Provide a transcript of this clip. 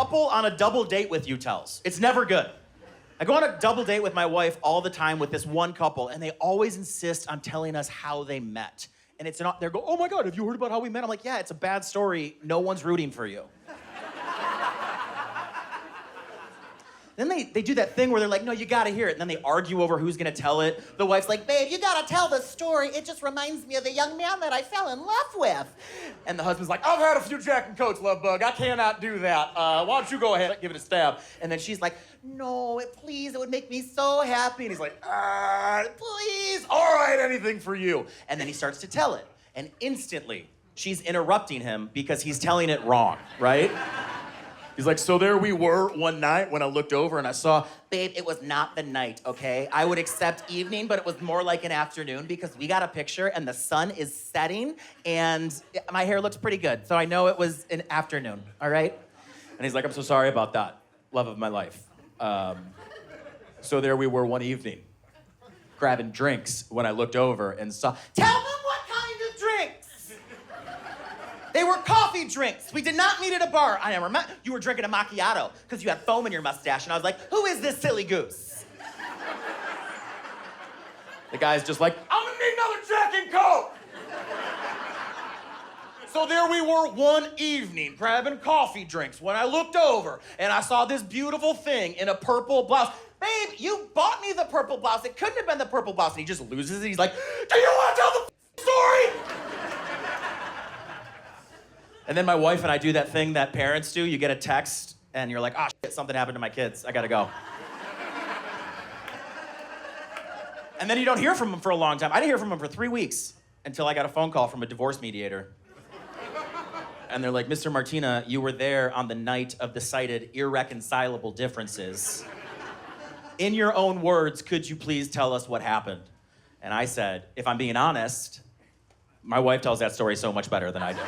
couple on a double date with you tells. It's never good. I go on a double date with my wife all the time with this one couple, and they always insist on telling us how they met. And it's not, they go, oh my God, have you heard about how we met? I'm like, yeah, it's a bad story. No one's rooting for you. Then they do that thing where they're like, no, you gotta hear it. And then they argue over who's gonna tell it. The wife's like, babe, you gotta tell the story. It just reminds me of the young man that I fell in love with. And the husband's like, I've had a few Jack and Coats, love bug. I cannot do that. Why don't you go ahead and give it a stab? And then she's like, no, please, it would make me so happy. And he's like, please, all right, anything for you. And then he starts to tell it. And instantly, she's interrupting him because he's telling it wrong, right? He's like, so there we were one night when I looked over and I saw, babe, it was not the night, okay? I would accept evening, but it was more like an afternoon because we got a picture and the sun is setting and my hair looks pretty good. So I know it was an afternoon, all right? And he's like, I'm so sorry about that, love of my life. So there we were one evening, grabbing drinks when I looked over and saw, tell them what kind of drinks? They were coffee drinks. We did not meet at a bar. I remember you were drinking a macchiato because you had foam in your mustache. And I was like, who is this silly goose? The guy's just like, I'm gonna need another Jack and Coke. So there we were one evening grabbing coffee drinks when I looked over and I saw this beautiful thing in a purple blouse. Babe, you bought me the purple blouse. It couldn't have been the purple blouse. And he just loses it. He's like, do you want to tell the story? And then my wife and I do that thing that parents do. You get a text, and you're like, ah, shit, something happened to my kids. I gotta go. And then you don't hear from them for a long time. I didn't hear from them for 3 weeks until I got a phone call from a divorce mediator. And they're like, Mr. Martina, you were there on the night of the cited irreconcilable differences. In your own words, could you please tell us what happened? And I said, if I'm being honest, my wife tells that story so much better than I do.